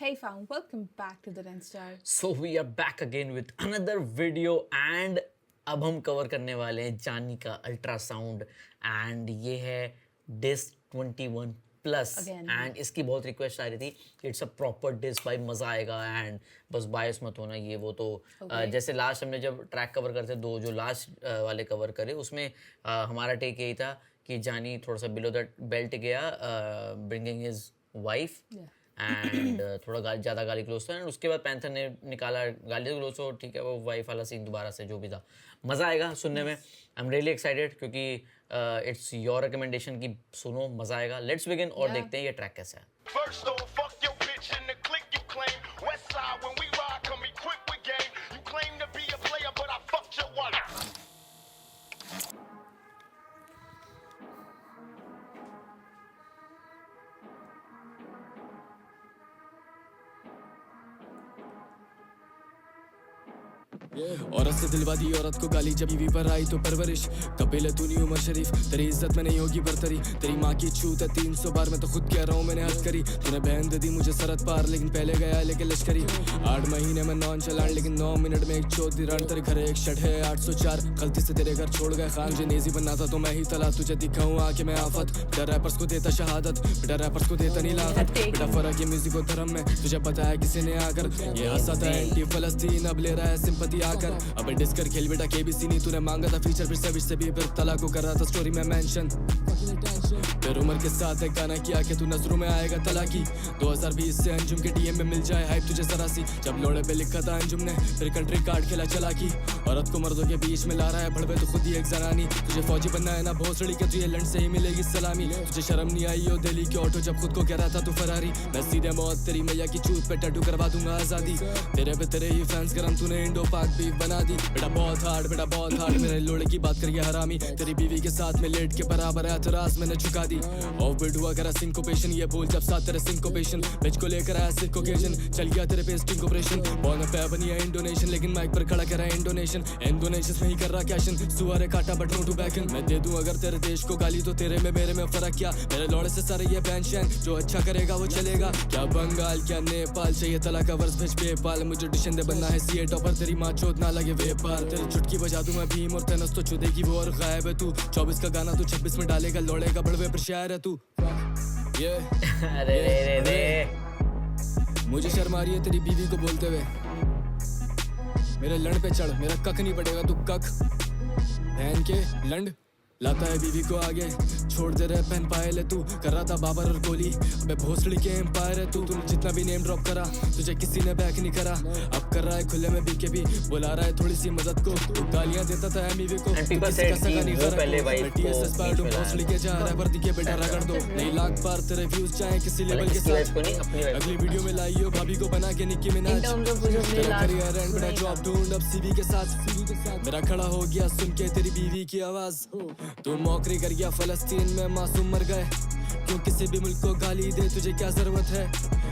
Hey fam, welcome back to the Renstar. So we are back again with another video and अब हम cover करने वाले हैं जानी का अल्ट्रासाउंड एंड ये है डिस्क 21 प्लस एंड इसकी बहुत रिक्वेस्ट आ रही थी कि इट्स अ प्रॉपर डिस्क भाई मज़ा आएगा एंड बस बायस मत होना ये वो तो जैसे लास्ट हमने जब ट्रैक कवर करते दो जो लास्ट वाले कवर करे उसमें हमारा टेक यही था कि जानी थोड़ा सा बिलो दैट बेल्ट गया ब्रिंगिंग हिज वाइफ एंड थोड़ा ज़्यादा गाली क्लोज था एंड उसके बाद पैंथर ने निकाला गाली क्लोज तो ठीक है वो वाइफ वाला सीन दोबारा से जो भी था मज़ा आएगा सुनने में आई एम रियली एक्साइटेड क्योंकि इट्स योर रिकमेंडेशन की सुनो मज़ा आएगा लेट्स बिगिन और देखते हैं ये ट्रैक कैसा है औरत से दिलवा दी औरत को गाली जब बीवी पर आई तो परवरिश कपिल तू नहीं उमर शरीफ तेरी इज्जत में नहीं होगी बरतरी तेरी माँ की छूत है 300 बार मैं तो खुद कह रहा हूँ मैंने हद करी तूने बहन दे दी मुझे सरहद पार लेकिन पहले गया लेके लश्करी 8 महीने में नॉन चलान लेकिन 9 मिनट में एक चौथी रन तेरे घर एक शट है 804 गलती से तेरे घर छोड़ गए खान जनेजी बनना था तो मैं ही तला तुझे दिखाऊँ आके मैं आफत बेटा रैपर्स को देता शहादत बेटा रैपर्स को देता नहीं लागत बेटा फर्क है म्यूजिक और धर्म में तुझे पता है किसी ने आकर ये हंसा था एंटी फलस्तीन अब ले रहा है सिंपैथी आकर अब डिस्कर खेल बेटा केबीसी नहीं तूने मांगा था फीचर फिर से भी फिर तला को कर रहा था स्टोरी में मेंशन फिर उम्र के साथ एक गाना किया कि तू नजरों में आएगा तलाकी 2020 से अंजुम के डीएम में मिल जाए हाइप तुझे जरा सी जब लोड़े पे लिखा था अंजुम ने फिर कंट्री कार्ड खेला चला की औरत को मर्दों के बीच में ला रहा है भड़वे तो खुद ही एक जनानी तुझे फौजी बनना है ना भोसड़ी के तुझे लंड से ही मिलेगी सलामी तुझे शर्म नहीं आई हो दिल्ली के ऑटो जब खुद को कह रहा था तू फरारी मैं सीधे मौत तेरी मैया की चूत पे टैटू करवा दूंगा आजादी तेरे पे तेरे ही फैंस गरम तूने इंडो पाक बीफ बना दी बेटा बहुत हार्ड मेरे लोड़े की बात करिए हरामी तेरी बीवी के साथ में लेट के बराबर है तरास मैंने चुका दी और बिट हुआ करा सिंकोपेशन ये बोल जब साथ तेरे सिंकोपेशन बिच को लेकर आया सिर्फ ओकेजन चल गया तेरे पे स्टिंग ऑपरेशन बॉर्न अप है बनी है इंडोनेशन लेकिन माइक पर खड़ा कर रहा है इंडोनेशन नहीं कर रहा कैशन सुअर काटा बट नो टू बैकन मैं दे दूं अगर तेरे देश को गाली तो तेरे में मेरे में फर्क क्या मेरे लौड़े से सारे ये पेंशन जो अच्छा करेगा वो चलेगा क्या बंगाल क्या नेपाल चाहिए तला का वर्ष भेज पेपाल मुझे डिशन दे बनना है सीए टॉपर तेरी माँ चोद ना लगे वेपार तेरी चुटकी बजा दूं मैं भीम और तेनस तो चुदेगी वो और गायब है तू 24 का गाना तू 26 में डालेगा लौड़े का बड़वे पर शायर है तू ये अरे रे मुझे शर्म आ रही है तेरी बीवी को बोलते हुए मेरे लंड पे चढ़ मेरा कक नहीं पड़ेगा तू कक बहन के लंड लाता है बीवी को आगे छोड़ दे रहे पहन पाए ले तू कर रहा था बाबर और गोली अबे भोसड़ी के एम्पायर है तू तूने जितना भी नेम ड्रॉप करा तुझे किसी ने बैक नहीं करा अब कर रहा है खुले में बीके भी बुला रहा है थोड़ी सी मदद को तू गालियां देता था एमवीवी को भोसड़ी के जा रैपर दिखे बेटा रगड़ दो नहीं लाख बार तेरे व्यूज चाहे किसी लेवल के साथ अगली वीडियो में लाई हो भाभी को बना के निक्की मिनाज करियर एंड बड़ा जॉब ढूंढ अब सीवी के साथ मेरा खड़ा हो गया सुन के तेरी बीवी की आवाज तू मौकरी कर गया फलस्तीन में मासूम मर गए क्यों किसी भी मुल्क को गाली दे तुझे क्या जरूरत है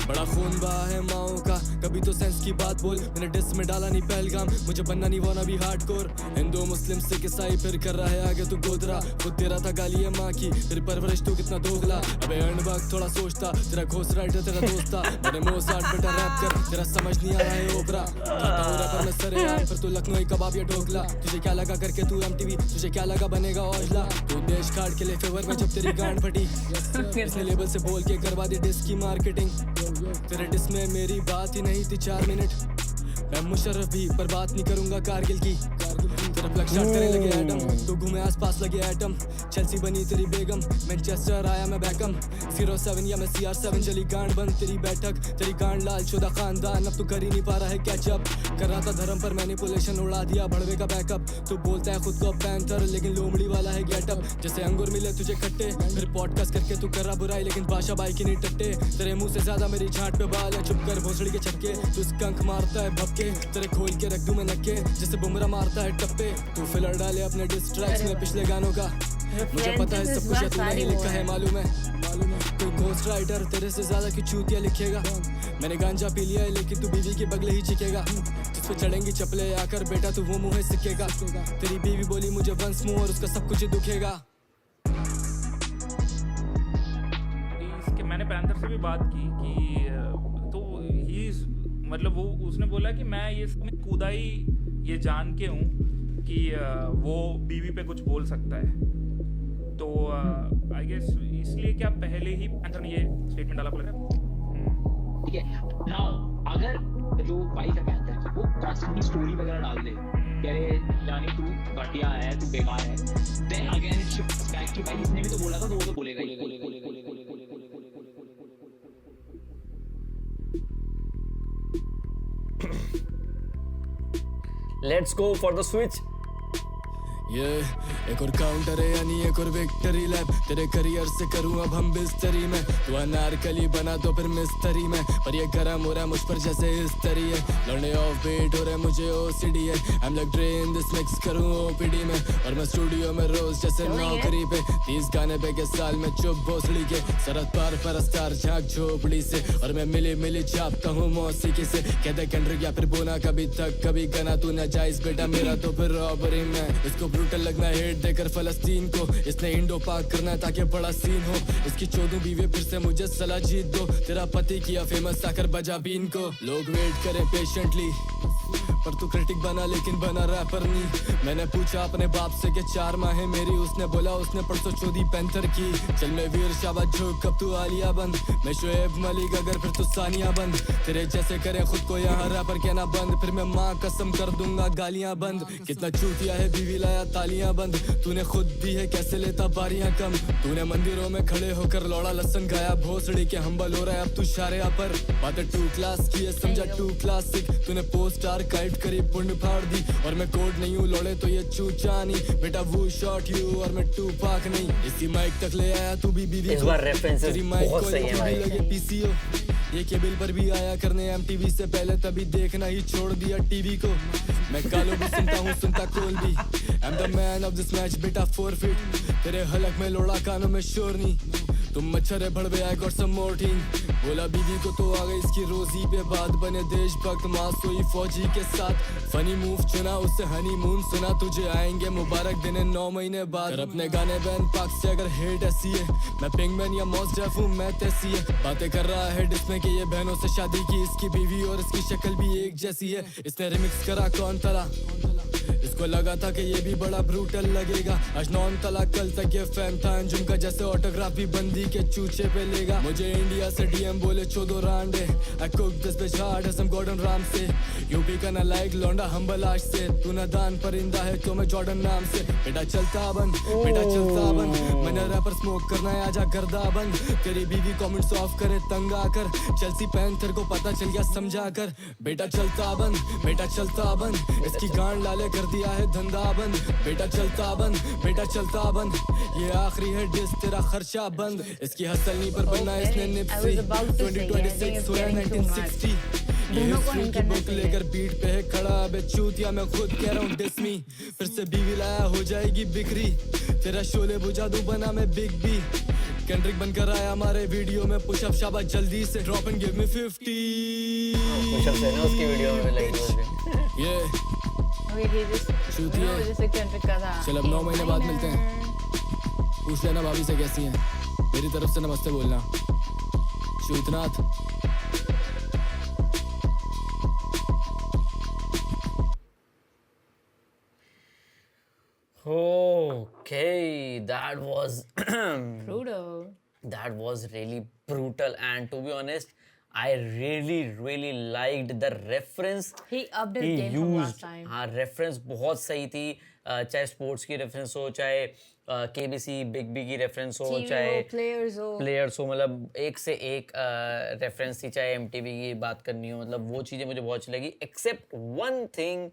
बड़ा खून बहा है माओ का कभी तो सेंस की बात बोल मैंने डिस में डाला नहीं पहलगाम मुझे बनना नहीं वाना भी हार्डकोर हिंदू मुस्लिम सिख ईसाई फिर कर रहा है आगे तू गोदरा खुद दे रहा था गाली है माँ की तेरी परवरिश तू कितना दोगला अबे अनबक थोड़ा सोचता तेरा घोस्ट राइटर तेरा दोस्त था मेरे मुंह से बेटा रैप कर तेरा समझ नहीं आ रहा है ओपरा खाता हूं रैपर में सरे यार फिर तू लखनऊ कबाब या ढोकला तुझे क्या लगा करके तू एमटीवी तुझे क्या लगा बनेगा औजला तू देश खाड़ के लिए फेवर में जब तेरी गांड फटी इसने लेबल से बोल के करवा दी डिस्क की मार्केटिंग तेरे डिस्क में मेरी बात ही नहीं थी 4 मिनट मैं मुशर्रफ भी पर बात नहीं करूंगा कारगिल की तेरा प्लग शॉट करने लगे एटम तो घूमे आसपास लगे एटम चेल्सी बनी तेरी बेगम मैनचेस्टर आया मैं बैकम 07 या मैं CR7 चली गांड बंद तेरी बैठक तेरी गांड लाल शुदा खानदान अब तो कर ही नहीं पा रहा है कैचअप कर रहा था धर्म पर मैनिपुलेशन उड़ा दिया भड़वे का बैकअप तो बोलता है खुद को पैंथर लेकिन लोमड़ी वाला है गेटअप जैसे अंगूर मिले तुझे खट्टे फिर पॉडकास्ट करके तू कर रहा बुराई लेकिन बादशाह भाई की नहीं टट्टे तेरे मुंह से ज्यादा मेरी झांट पे बाल है चुप कर भोसड़ी के छक्के तू स्कंक मारता है भपके तेरे खोल के रख दूं मैं नक्के जैसे बुमरा मारता है टप्पे तू फिलर डाले अपने डिस ट्रैक्स में पिछले गानों का मुझे पता है सब कुछ तू नहीं लिखा है मालूम है कोई घोस्ट राइटर तेरे से ज्यादा की चूतिया लिखेगा मैंने गांजा पी लिया है लेकिन तू बीवी के बगले ही चिकेगा जिस पे चढ़ेंगी चपले आकर बेटा तू वो मुंह सिकेगा तेरी बीवी बोली मुझे वंस मुंह और उसका सब कुछ ही दुखेगा इसके मैंने पैंथर से भी बात की कि तो मतलब वो उसने बोला कि मैं ये कूदा ही ये जान के हूँ कि वो बीवी पे कुछ बोल सकता है, तो आई गेस इसलिए क्या पहले ही पैंथर ने ये स्टेटमेंट डाला बोला ठीक है। नाउ अगर जो वाइफ है पैंथर की वो कॉन्स्टेंटली स्टोरी वगैरह डाल दे कि अरे जानी तू घटिया है, तू बेकार है, then again it shifts back to भाई इसने भी तो बोला था तो वो तो बोलेगा ही। Let's go for the switch. ये एक और काउंटर है यानी एक और विक्ट्री लैप, तेरे करियर से करूँ अब हम बिस्तरी में, तू अनारकली बना तो फिर मिस्त्री में, पर ये गरम हो रहा है मुझ पर जैसे हिस्ट्री है, लड़ने ऑफ बीट हो रहे मुझे ओसीडी है, I am like drain this mix करूँ ओपीडी में, और मैं स्टूडियो में रोज जैसे नौकरी पे, 30 गाने पे के साल में चुप भोसड़ी के, सरहद पार पर स्टार झांक झोपड़ी से, और मैं मिली मिली छापता हूँ मौसीकी से, कहते केंड्रिक या फिर बोना कभी तक कभी गना, तू नाजायज बेटा मेरा तो फिर रॉबरी में, इसको ब्रूटल लगना हेट देकर फलस्तीन को, इसने इंडो पाक करना ताकि बड़ा सीन हो, इसकी 14 बीवी फिर से मुझे सलाह जीत दो, तेरा पति किया फेमस आकर बजा बीन को, लोग वेट करें पेशेंटली पर तू क्रिटिक बना लेकिन बना रैपर नहीं, मैंने पूछा अपने बाप से कि 4 माह है मेरी, उसने बोला उसने परसों चौधी पैंथर की, चल मैं वीर शाबाश झोंक कब तू आलिया बंद, मैं शोएब मलिक अगर फिर तू सानिया बंद, तेरे जैसे करे खुद को यहाँ रैपर कहना बंद, फिर मैं माँ कसम कर दूंगा गालियां बंद, कितना चूतिया है बीवी लाया तालियां बंद, तूने खुद दी है कैसे लेता बारियां कम, तूने मंदिरों में खड़े होकर लौड़ा लसन गाया भोसड़ी के हम्बल हो रहा है अब तू शारिया पर, बातें 2 क्लास की है समझा 2 क्लासिक, तूने पोस्ट आर्काइव करी पुण्य फाड़ दी, और मैं कोड नहीं हूँ लौड़े तो ये चूचानी, बेटा वो शॉट यू और मैं 2 पाक नहीं, इसी माइक तक ले आया तू भी बीवी इस बार रेफरेंसेस बहुत सही है भाई, लगे पीसीओ ये केबल पर भी आया करने एमटीवी से पहले, तभी देखना ही छोड़ दिया टीवी को, मैं कालो भी सुनता हूँ सुनता कोल भी, I am the man of this match बेटा 4 फीट, तेरे हलक में लोड़ा कानों में शोर नहीं, तुम मच्छर है भड़वे I got some more team, बोला बीवी को तो आ गई इसकी रोजी पे बात, बने देशभक्त मां सोई फौजी के साथ, फनी मूव चुना उससे हनीमून सुना, तुझे आएंगे मुबारक दिन 9 महीने बाद, कर अपने गाने बैन पाक से अगर हेट ऐसी है, मैं पिंगमैन या मॉस डेफ हूँ मैं तैसी है, बातें कर रहा है जिसमें कि ये बहनों से शादी की, इसकी बीवी और इसकी शक्ल भी एक जैसी है, इसने रिमिक्स करा कौन तला, इसको लगा था कि ये भी बड़ा ब्रूटल लगेगा, आज नॉन तला कल तक ये फैन था अंजुम का, जैसे ऑटोग्राफ भी बंदी के चूचे पे लेगा, मुझे इंडिया से डीएम बोले 14 रांडे, I cook this bitch hard as some Gordon Ramsay, UP का ना लाइक लौंडा हम्बल आज से, तू ना दान परिंदा है तो मैं जॉर्डन नाम से, बेटा चलता बंद बेटा चलता बंद, मैंने रैपर स्मोक करना है आजा गर्दा बंद, तेरी बीवी कमेंट्स ऑफ करे तंग आकर, चेल्सी पैंथर को पता चल गया समझा कर, बेटा चलता बंद इसकी गांड लाले कर दिया है धंधा बंद, बेटा चलता बंद ये आखिरी है डिस तेरा खर्चा बंद, इसकी हसल नहीं पर बनना इसने निप्सी 2026 हुआ 1960, ये हिस्ट्री की बुक लेकर बीट पे है खड़ा, अबे चूतिया मैं खुद कह रहा हूँ डिसमी, फिर से बीवी लाया हो जाएगी बिक्री, तेरा शोले बुझा दूं बना मैं बिग बी, केंड्रिक बनकर आया हमारे वीडियो में, पुशअप शाबाश जल्दी से drop and give me 50, pushup से ना उसकी वीडियो में लगी ये चूतिया जैसे केंड्रिक का था, चल अब 9 महीने बाद मिलते हैं, पूछ लेना भाभी से कैसी हैं, मेरी तरफ से नमस्ते बोलना, चूतनाथ। Okay, that was brutal. that was really brutal, and to be honest, I really liked the reference He upped his he game from last used. time. हाँ, reference बहुत सही थी, चाहे स्पोर्ट्स की रेफरेंस हो, चाहे केबीसी बिग बी की reference हो, TV चाहे हो, प्लेयर्स हो, मतलब एक से एक रेफरेंस थी, चाहे एमटीवी की बात करनी हो, मतलब वो चीज़ें मुझे बहुत अच्छी लगी, एक्सेप्ट वन थिंग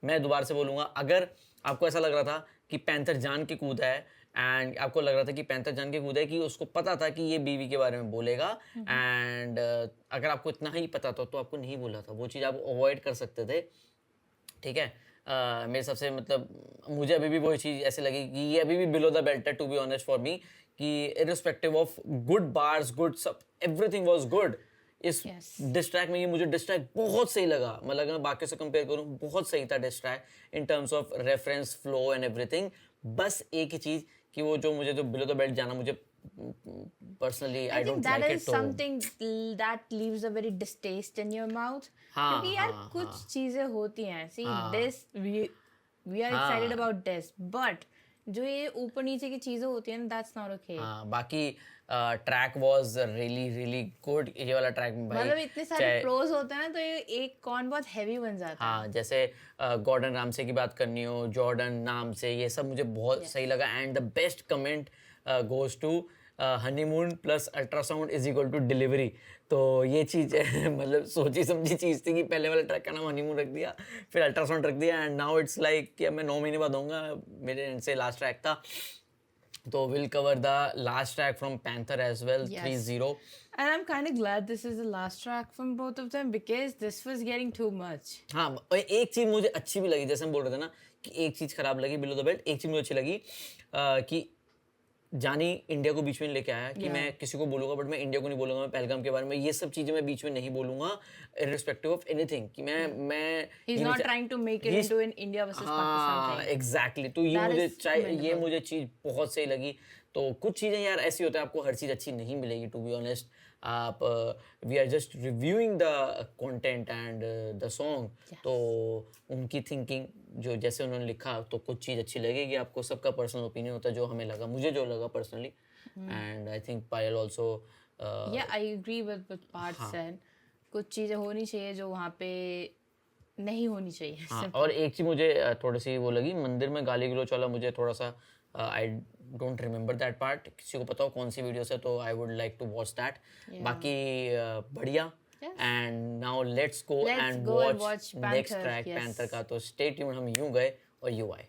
मैं दोबारा से बोलूँगा, अगर आपको ऐसा लग रहा था कि पैंथर जान के कूदा है, एंड आपको लग रहा था कि पैंथर जान के कूदा है कि उसको पता था कि ये बीवी के बारे में बोलेगा, एंड अगर आपको इतना ही पता था तो आपको नहीं बोला था, वो चीज़ आप अवॉइड कर सकते थे, ठीक है। मेरे हिसाब से मतलब मुझे अभी भी वही चीज़ ऐसे लगी कि ये अभी भी बिलो द बेल्ट है, to be honest for me, कि irrespective of good bars, good sub, everything was good. इस डिस ट्रैक में ये मुझे डिस ट्रैक बहुत सही लगा, मतलब अगर मैं बाकी से कंपेयर करूँ बहुत सही था diss track in terms of reference, flow and everything. बस एक ही चीज़ कि वो जो मुझे जो बिलो द बेल्ट जाना मुझे personally I I think don't that like is it. तो something that leaves a very distaste in your mouth. हाँ, क्योंकि यार हाँ, कुछ चीजें होती हैं. See, हाँ. this we are excited about this, but जो ये ऊपर नीचे की चीजें होती हैं ना, that's not okay. हाँ, बाकी ट्रैक वाज रियली गुड. ये वाला ट्रैक भाई मतलब इतने सारे प्रोज होते हैं ना, तो ये एक कौन बहुत हैवी बन जाता है. हाँ, जैसे गॉर्डन रामसे की बात करनी हो, जॉर्डन नाम से, ये सब मुझे बहुत सही लगा. And the best comment goes to honeymoon plus ultrasound is equal to delivery. तो ये चीज़ मतलब सोची समझी चीज़ थी कि पहले वाले ट्रैक का नाम हनीमून रख दिया, फिर अल्ट्रासाउंड रख दिया, एंड नाउ इट्स लाइक कि अब मैं 9 महीने बाद होऊंगा. मेरे एंड से लास्ट ट्रैक था, तो will cover the last track from Panther as well. 3-0. And I'm kind of glad this is the last track from both of them because this was getting too much. हाँ, और एक चीज़ मुझे अच्छी भी लगी, जैसे हम बोल रहे थे ना कि एक चीज़ खराब लगी बिलो द बेल्ट, एक चीज़ मुझे अच्छी लगी कि जानी इंडिया को बीच में लेके आया कि मैं किसी को बोलूँगा बट मैं इंडिया को नहीं बोलूँगा, मैं पहलगाम के बारे में ये सब चीज़ें मैं बीच में नहीं बोलूँगा irrespective of anything कि मैं He's not trying to make it into an India versus Pakistan thing. Exactly. तो ये That मुझे is ये मुझे चीज़ बहुत सही लगी. तो कुछ चीज़ें यार ऐसी होता है, आपको हर चीज़ अच्छी नहीं मिलेगी टू बी ऑनेस्ट. आप we are just reviewing the content and the song. तो उनकी थिंकिंग जो जैसे उन्होंने लिखा, तो कुछ चीज़ अच्छी लगेगी आपको. सबका पर्सनल ओपिनियन होता है, जो हमें लगा, मुझे जो लगा personally. And I think Payal also. Yeah, I agree with Parth said. कुछ चीजें होनी चाहिए जो वहाँ पे नहीं होनी चाहिए. हाँ, और एक चीज़ मुझे थोड़ी सी वो लगी, मंदिर में गाली गलौच वाला मुझे थोड़ा सा I don't remember that part. किसी को पता हो कौन सी वीडियो से, तो I would like to watch that. बाकी बढ़िया. And now let's go and watch next track Panther का. तो स्टे ट्यून्ड. हम यूं गए और यूं आए.